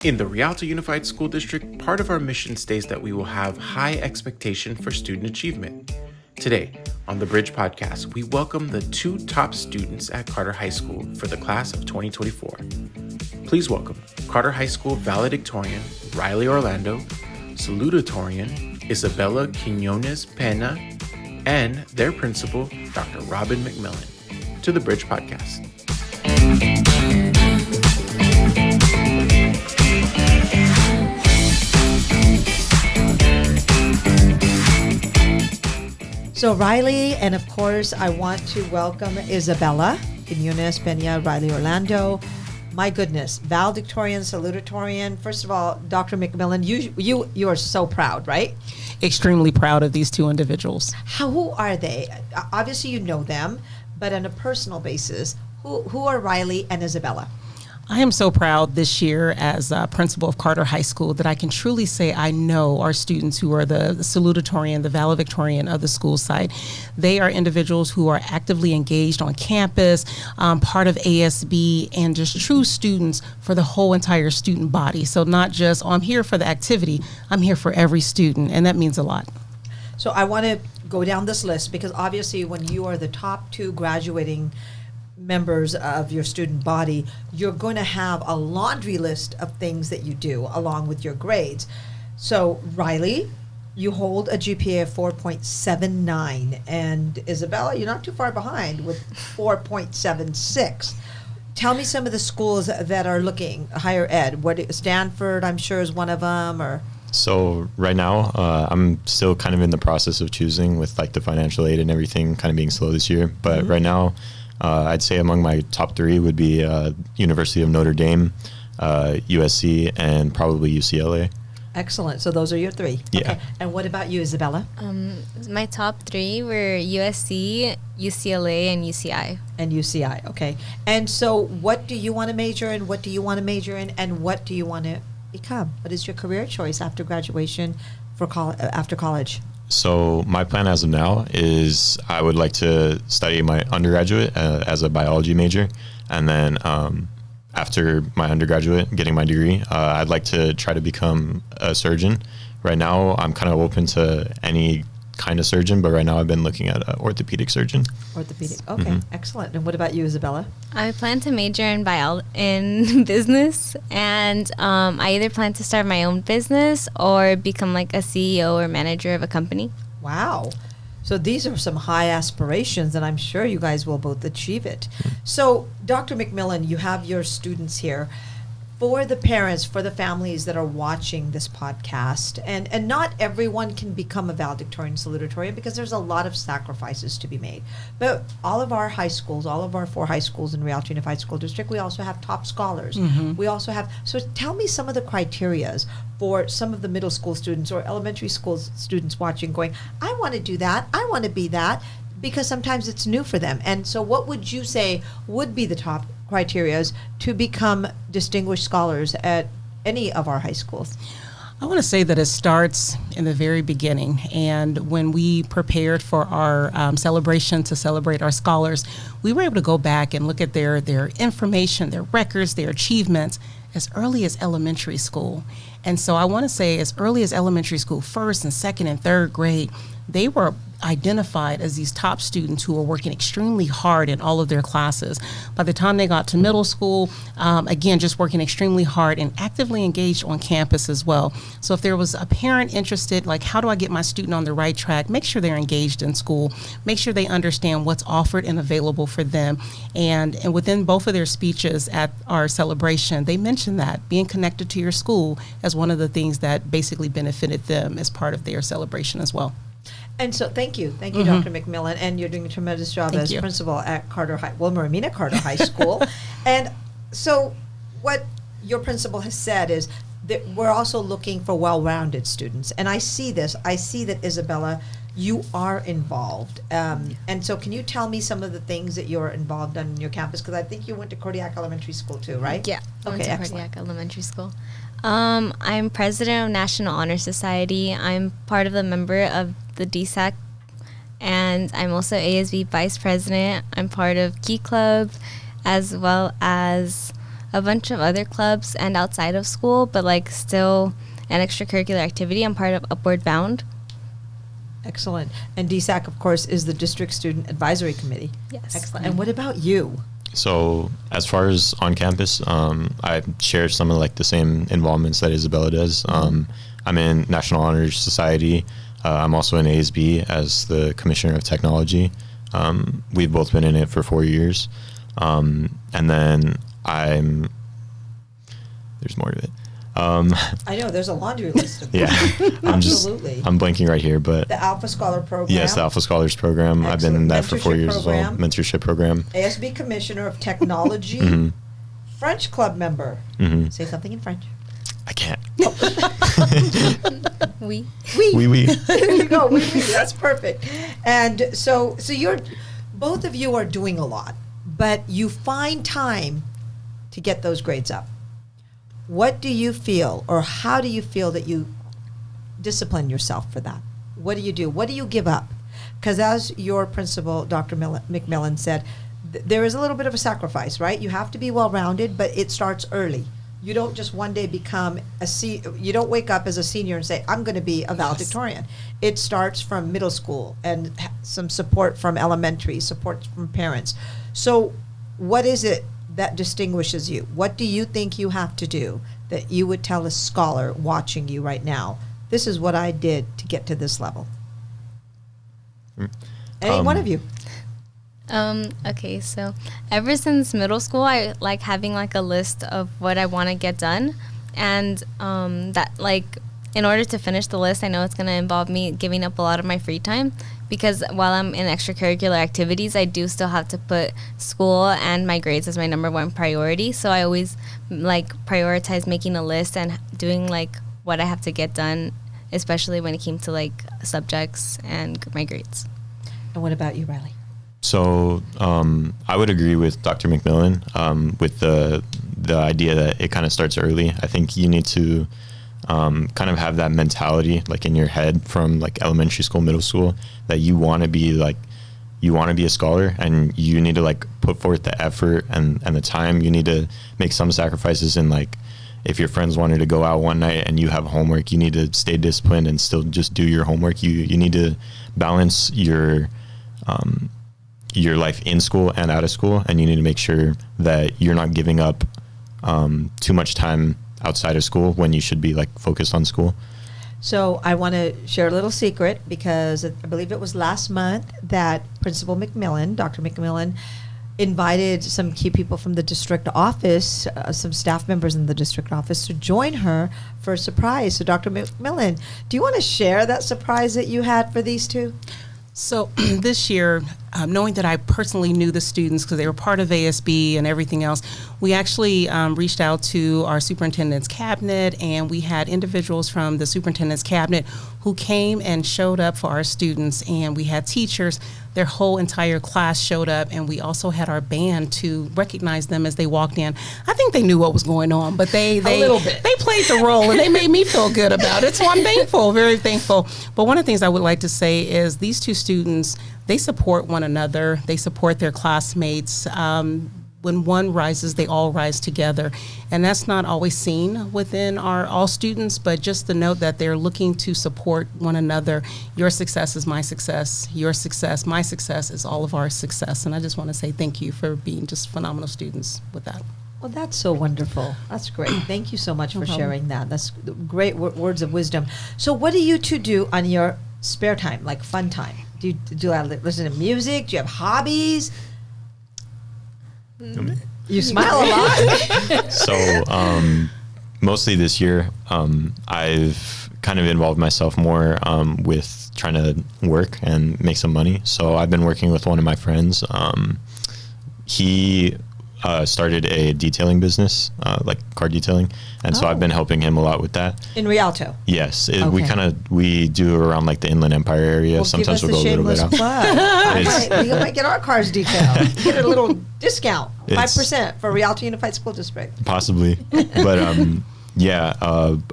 In the Rialto Unified School District, part of our mission states that we will have high expectation for student achievement. Today, on the Bridge Podcast, we welcome the two top students at Carter High School for the class of 2024. Please welcome Carter High School Valedictorian Riley Orlando, Salutatorian Isabella Quinonez Pena, and their principal, Dr. Robin McMillon, to the Bridge Podcast. So Riley, and of course, I want to welcome Isabella, Quinonez, Pena, Riley Orlando. My goodness, valedictorian, salutatorian. First of all, Dr. McMillon, you are so proud, right? Extremely proud of these two individuals. Who are they? Obviously, you know them, but on a personal basis, who are Riley and Isabella? I am so proud this year as principal of Carter High School that I can truly say I know our students who are the salutatorian, the valedictorian of the school site. They are individuals who are actively engaged on campus, part of ASB, and just true students for the whole entire student body. So not just, I'm here for the activity, I'm here for every student, and that means a lot. So I want to go down this list because obviously when you are the top two graduating members of your student body, you're going to have a laundry list of things that you do along with your grades. So Riley, you hold a GPA of 4.79, and Isabella, you're not too far behind with 4.76. Tell me some of the schools that are looking higher ed. Stanford, I'm sure, is one of them, or... So right now, I'm still kind of in the process of choosing with like the financial aid and everything kind of being slow this year. But right now, I'd say among my top three would be University of Notre Dame, USC, and probably UCLA. Excellent. So those are your three. Yeah. Okay. And what about you, Isabella? My top three were USC, UCLA, and UCI. And UCI. Okay. And so what do you want to major in? What do you want to major in? And what do you want to become? What is your career choice after graduation for after college? So my plan as of now is I would like to study my undergraduate as a biology major. And then after my undergraduate, getting my degree, I'd like to try to become a surgeon. Right now, I'm kind of open to any kind of surgeon, but right now I've been looking at an orthopedic surgeon. Orthopedic. Okay, excellent. And what about you, Isabella? I plan to major in business, and I either plan to start my own business or become like a CEO or manager of a company. Wow. So these are some high aspirations, and I'm sure you guys will both achieve it. So, Dr. McMillon, you have your students here. For the parents, for the families that are watching this podcast, and not everyone can become a valedictorian, salutatorian, because there's a lot of sacrifices to be made. But all of our high schools, all of our 4 high schools in Rialto Unified School District, we also have top scholars. We also have, so tell me some of the criterias for some of the middle school students or elementary school students watching going, I want to do that, I want to be that, because sometimes it's new for them. And so what would you say would be the top criterias to become distinguished scholars at any of our high schools? I want to say that it starts in the very beginning. And when we prepared for our celebration to celebrate our scholars, we were able to go back and look at their information, their records, their achievements as early as elementary school. And so I want to say as early as elementary school, first and second and third grade, they were identified as these top students who were working extremely hard in all of their classes. By the time they got to middle school, again, just working extremely hard and actively engaged on campus as well. So if there was a parent interested, like how do I get my student on the right track, make sure they're engaged in school, make sure they understand what's offered and available for them. And within both of their speeches at our celebration, they mentioned that being connected to your school as one of the things that basically benefited them as part of their celebration as well. And so thank you, Dr. McMillon, and you're doing a tremendous job as principal at Wilhelmina Carter High School. And so what your principal has said is that we're also looking for well-rounded students. And I see that, Isabella, you are involved. And so can you tell me some of the things that you're involved in your campus? Because I think you went to Kodiak Elementary School too, right? Yeah, I went to excellent. Kodiak Elementary School. I'm president of National Honor Society. I'm part of the member of the DSAC, and I'm also ASB vice president. I'm part of Key Club, as well as a bunch of other clubs and outside of school, but like still an extracurricular activity. I'm part of Upward Bound. Excellent. And DSAC, of course, is the District Student Advisory Committee. Yes. Excellent. And what about you? So as far as on campus, I share some of like the same involvements that Isabella does. I'm in National Honor Society. I'm also in ASB as the Commissioner of Technology. We've both been in it for 4 years. And then there's more to it. I know there's a laundry list of Yeah, Absolutely. I'm blanking right here, but The Alpha Scholar Program. yes, the Alpha Scholars Program. I've been in that for 4 Mentorship years as well. program. Mentorship program. ASB Commissioner of Technology. French Club member. Say something in French. I can't. We. Oui. There you go. Oui. That's perfect. And so you're, both of you are doing a lot, but you find time to get those grades up. What do you feel, or how do you feel that you discipline yourself for that? What do you do? What do you give up? Because as your principal, Dr. McMillon, said, there is a little bit of a sacrifice, right? You have to be well-rounded, but it starts early. You don't just one day become you don't wake up as a senior and say, I'm going to be a valedictorian. It starts from middle school and some support from elementary, support from parents. So what is it that distinguishes you? What do you think you have to do that you would tell a scholar watching you right now, this is what I did to get to this level? Any one of you? Okay, so ever since middle school, I like having like a list of what I want to get done, and that like in order to finish the list, I know it's going to involve me giving up a lot of my free time, because while I'm in extracurricular activities, I do still have to put school and my grades as my number one priority. So I always like prioritize making a list and doing like what I have to get done, especially when it came to like subjects and my grades. And what about you, Riley? So I would agree with Dr. McMillon with the idea that it kind of starts early. I think you need to kind of have that mentality like in your head from like elementary school, middle school, that you want to be a scholar, and you need to like put forth the effort and the time. You need to make some sacrifices, in like if your friends wanted to go out one night and you have homework, you need to stay disciplined and still just do your homework. You need to balance your life in school and out of school, and you need to make sure that you're not giving up too much time outside of school when you should be like focused on school. So I want to share a little secret, because I believe it was last month that Principal McMillon, Dr. McMillon, invited some key people from the district office, some staff members in the district office, to join her for a surprise. So Dr. McMillon, do you want to share that surprise that you had for these two? So this year, knowing that I personally knew the students because they were part of ASB and everything else, we actually reached out to our superintendent's cabinet, and we had individuals from the superintendent's cabinet who came and showed up for our students, and we had teachers. Their whole entire class showed up, and we also had our band to recognize them as they walked in. I think they knew what was going on, but they little bit. They played the role, and they made me feel good about it. So I'm thankful, very thankful. But one of the things I would like to say is these two students, they support one another. They support their classmates. When one rises, they all rise together. And that's not always seen within our all students, but just the note that they're looking to support one another. Your success is my success. Your success, my success is all of our success. And I just want to say thank you for being just phenomenal students with that. Well, that's so wonderful. That's great. Thank you so much for sharing that. That's great words of wisdom. So what do you two do on your spare time, like fun time? Do you listen to music? Do you have hobbies? You smile a lot. So mostly this year, I've kind of involved myself more with trying to work and make some money. So I've been working with one of my friends. He started a detailing business, like car detailing, and so I've been helping him a lot with that. In Rialto? Yes, Okay. we do around like the Inland Empire area. Well, Sometimes give we'll us go a a little bit shameless out. plug. We might get our cars detailed. Get a little discount, It's- 5% for Rialto Unified School District. Possibly, but yeah,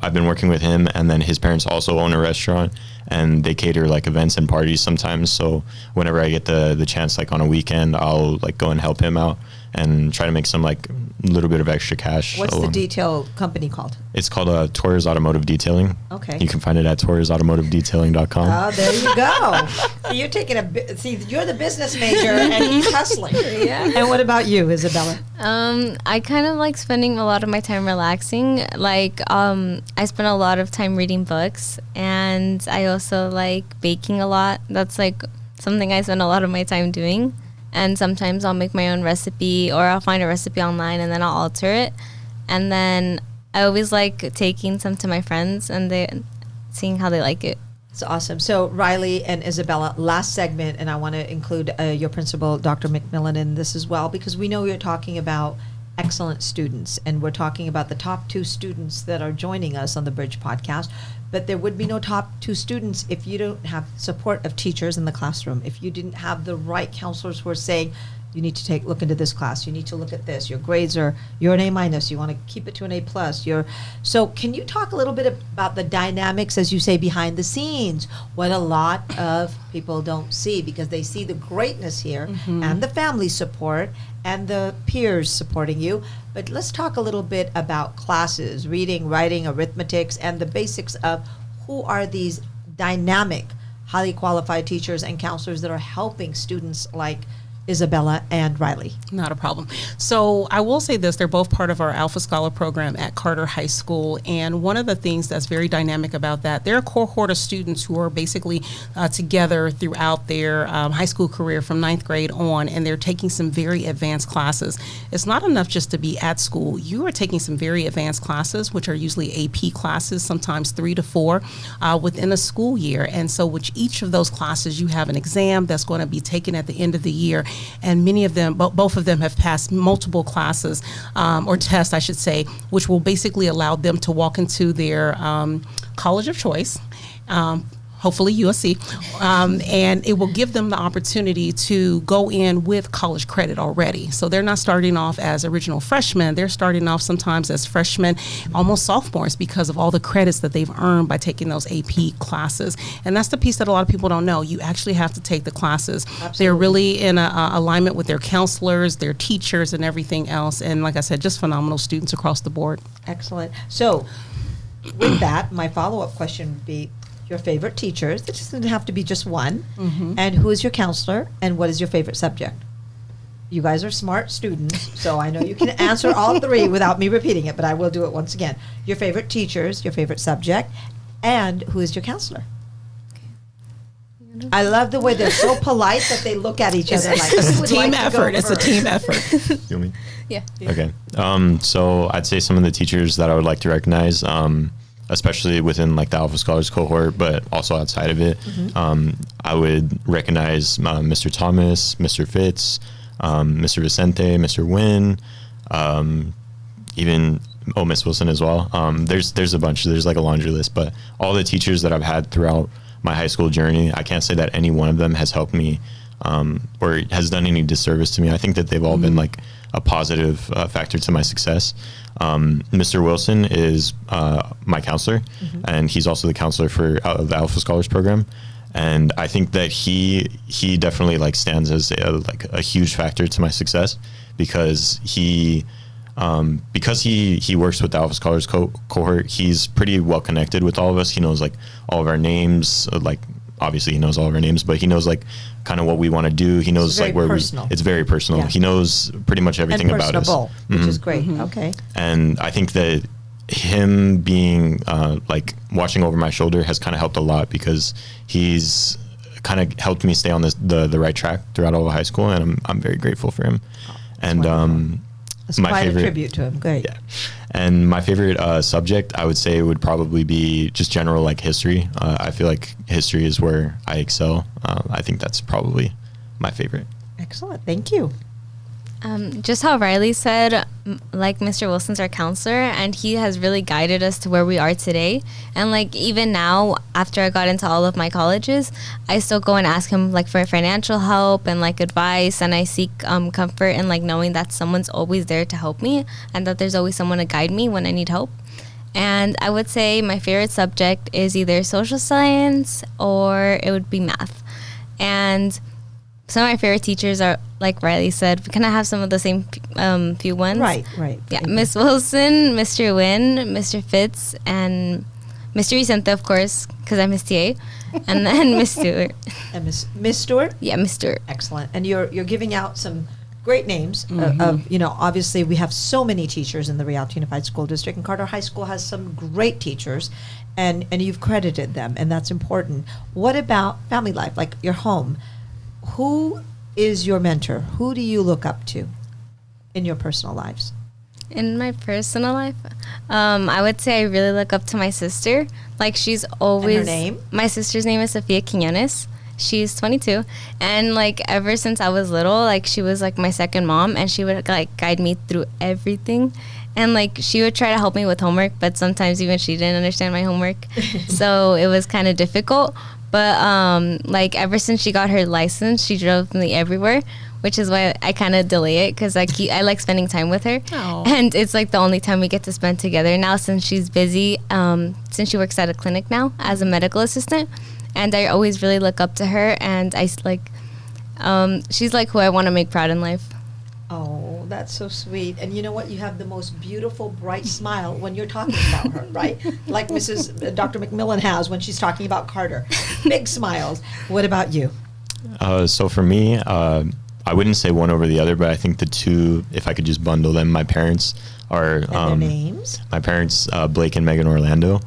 I've been working with him, and then his parents also own a restaurant, and they cater like events and parties sometimes. So whenever I get the chance, like on a weekend, I'll like go and help him out. and try to make some like little bit of extra cash. What's the detail company called? It's called Torres Automotive Detailing. Okay. You can find it at torresautomotivedetailing.com. Oh, there you go. So you're taking you're the business major and he's hustling. Yeah. And what about you, Isabella? I kind of like spending a lot of my time relaxing. Like, I spend a lot of time reading books, and I also like baking a lot. That's like something I spend a lot of my time doing. And sometimes I'll make my own recipe, or I'll find a recipe online and then I'll alter it. And then I always like taking some to my friends and seeing how they like it. It's awesome. So Riley and Isabella, last segment, and I want to include your principal, Dr. McMillon, in this as well, because we know you're talking about excellent students, and we're talking about the top 2 students that are joining us on the Bridge podcast. But there would be no top 2 students if you don't have support of teachers in the classroom, if you didn't have the right counselors who are saying, you need to look into this class, you need to look at this, your grades you're an A-, you want to keep it to an A+. So can you talk a little bit about the dynamics, as you say, behind the scenes, what a lot of people don't see, because they see the greatness here and the family support and the peers supporting you. But let's talk a little bit about classes, reading, writing, arithmetics, and the basics of who are these dynamic, highly qualified teachers and counselors that are helping students like Isabella and Riley. Not a problem. So I will say this, they're both part of our Alpha Scholar program at Carter High School. And one of the things that's very dynamic about that, they're a cohort of students who are basically together throughout their high school career from 9th grade on, and they're taking some very advanced classes. It's not enough just to be at school. You are taking some very advanced classes, which are usually AP classes, sometimes 3 to 4 within a school year. And so with each of those classes, you have an exam that's going to be taken at the end of the year. And many of them, both of them have passed multiple classes or tests, I should say, which will basically allow them to walk into their college of choice. Hopefully USC, and it will give them the opportunity to go in with college credit already. So they're not starting off as original freshmen, they're starting off sometimes as freshmen, almost sophomores, because of all the credits that they've earned by taking those AP classes. And that's the piece that a lot of people don't know. You actually have to take the classes. Absolutely. They're really in alignment with their counselors, their teachers, and everything else. And like I said, just phenomenal students across the board. Excellent. So with that, my follow-up question would be, your favorite teachers. It doesn't have to be just one. And who is your counselor, and what is your favorite subject? You guys are smart students, so I know you can answer all 3 without me repeating it, but I will do it once again. Your favorite teachers, your favorite subject, and who is your counselor? I love the way they're so polite that they look at each other like, it's a team effort. It's a team effort. You me? Yeah. Okay. So I'd say some of the teachers that I would like to recognize, especially within like the Alpha Scholars cohort, but also outside of it. I would recognize Mr. Thomas, Mr. Fitz, Mr. Vicente, Mr. Wynn, even Miss Wilson as well. There's a bunch. There's like a laundry list, but all the teachers that I've had throughout my high school journey, I can't say that any one of them has helped me or has done any disservice to me. I think that they've all been like a positive factor to my success. Mr. Wilson is my counselor, and he's also the counselor for the Alpha Scholars program. And I think that he definitely like stands as a huge factor to my success, because he works with the Alpha Scholars cohort. He's pretty well connected with all of us. He knows like all of our names, like obviously he knows all of our names, but he knows like kind of what we want to do. He knows like where it's very personal. Yeah. He knows pretty much everything about us, which is great. Okay. And I think that him being like watching over my shoulder has kind of helped a lot, because he's kind of helped me stay on the right track throughout all of high school, and I'm very grateful for him. And that's my favorite, a tribute to him. Great. Yeah. And my favorite subject, I would say, would probably be just general like history. I feel like history is where I excel. I think that's probably my favorite. Excellent. Thank you. Just how Riley said, like Mr. Wilson's our counselor, and he has really guided us to where we are today. And like even now, after I got into all of my colleges, I still go and ask him like for financial help and like advice, and I seek comfort in like knowing that someone's always there to help me, and that there's always someone to guide me when I need help. And I would say my favorite subject is either social science or it would be math. And some of my favorite teachers are like Riley said, can I have some of the same few ones? Right. Yeah, Miss Wilson, Mr. Wynn, Mr. Fitz, and Mr. Vicente, of course, because I'm his TA, and then Miss Stewart. And Miss Stewart? Yeah, Miss Stewart. Excellent. And you're giving out some great names of, obviously we have so many teachers in the Rialto Unified School District, and Carter High School has some great teachers, and you've credited them, and that's important. What about family life, like your home? Who is your mentor? Who do you look up to in your personal lives? In my personal life, I would say I really look up to my sister. Like, she's always... And her name? My sister's name is Quinonez. She's 22, and like ever since I was little, like she was like my second mom, and she would like guide me through everything, and like she would try to help me with homework, but sometimes even she didn't understand my homework, so it was kind of difficult. But like ever since she got her license, she drove me everywhere, which is why I kind of delay it, because I like spending time with her. Aww. And it's like the only time we get to spend together now, since she's busy, since she works at a clinic now as a medical assistant. And I always really look up to her, and she's like who I want to make proud in life. Oh, that's so sweet. And you know what? You have the most beautiful, bright smile when you're talking about her, right? Like Dr. McMillon has when she's talking about Carter. Big smiles. What about you? So for me, I wouldn't say one over the other, but I think the two, if I could just bundle them, my parents are... And their names? My parents, Blake and Megan Orlando.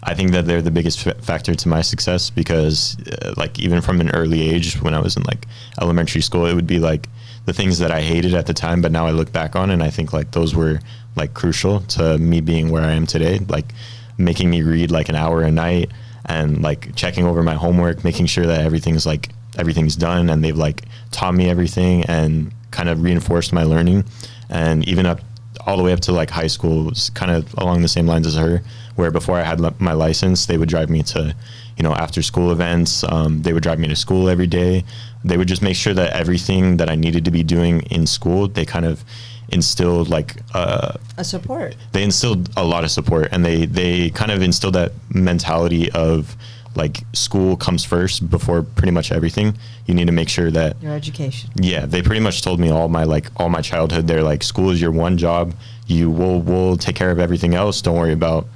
I think that they're the biggest factor to my success, because like even from an early age, when I was in like elementary school, it would be like the things that I hated at the time, but now I look back on and I think like those were like crucial to me being where I am today, like making me read like an hour a night, and like checking over my homework, making sure that everything's done, and they've like taught me everything and kind of reinforced my learning. And even all the way up to like high school was kind of along the same lines as her, where before I had my license, they would drive me to, after school events. They would drive me to school every day. They would just make sure that everything that I needed to be doing in school, they kind of instilled like a support. They instilled a lot of support, and they kind of instilled that mentality of like school comes first before pretty much everything. You need to make sure that your education. Yeah, they pretty much told me all my childhood. They're like, school is your one job. We'll take care of everything else. Don't worry about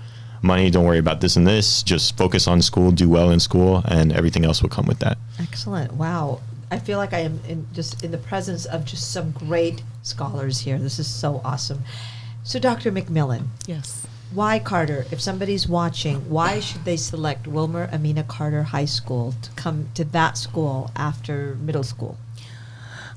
money. Don't worry about this and this. Just focus on school. Do well in school, and everything else will come with that. Excellent. Wow. I feel like I am in the presence of just some great scholars here. This is so awesome. So, Dr. McMillon. Yes. Why Carter? If somebody's watching, why should they select Wilmer Amina Carter High School to come to that school after middle school?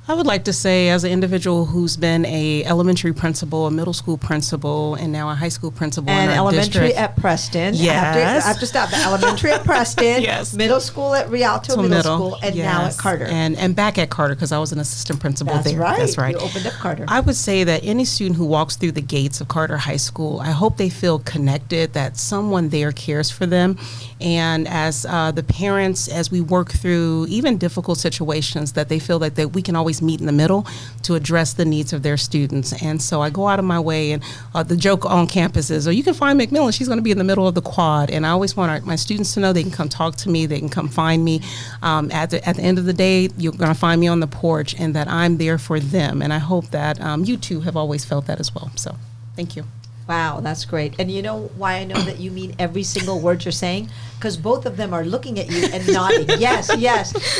I would like to say, as an individual who's been a elementary principal, a middle school principal, and now a high school principal and in our elementary district. at Preston. Yes. I have to stop. The elementary at Preston. Yes. Middle school at Rialto Middle School, and now at Carter. And back at Carter, because I was an assistant principal That's there. Right. That's right. You opened up Carter. I would say that any student who walks through the gates of Carter High School, I hope they feel connected, that someone there cares for them. And as the parents, as we work through even difficult situations, that they feel that we can always meet in the middle to address the needs of their students. And so I go out of my way, and the joke on campus is, you can find McMillon, she's going to be in the middle of the quad. And I always want my students to know they can come talk to me, they can come find me. At the end of the day, you're going to find me on the porch, and that I'm there for them. And I hope that you too have always felt that as well. So thank you. Wow, that's great. And you know why I know that you mean every single word you're saying? Because both of them are looking at you and nodding. Yes,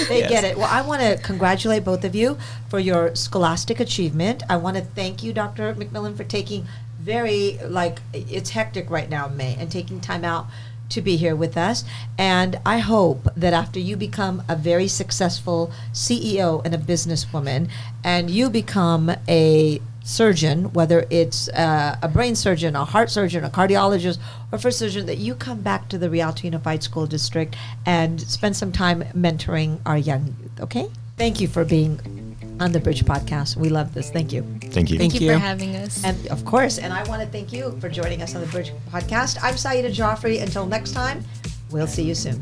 they get it. Well, I want to congratulate both of you for your scholastic achievement. I want to thank you, Dr. McMillon, for taking it's hectic right now in May, and taking time out to be here with us. And I hope that after you become a very successful CEO and a businesswoman, and you become a surgeon, whether it's a brain surgeon, a heart surgeon, a cardiologist, or first surgeon, that you come back to the Rialto Unified School District and spend some time mentoring our young youth, okay? Thank you for being on the Bridge Podcast. We love this. Thank you. Thank you. Thank you for having us. And of course, and I want to thank you for joining us on the Bridge Podcast. I'm Saida Joffrey. Until next time, we'll see you soon.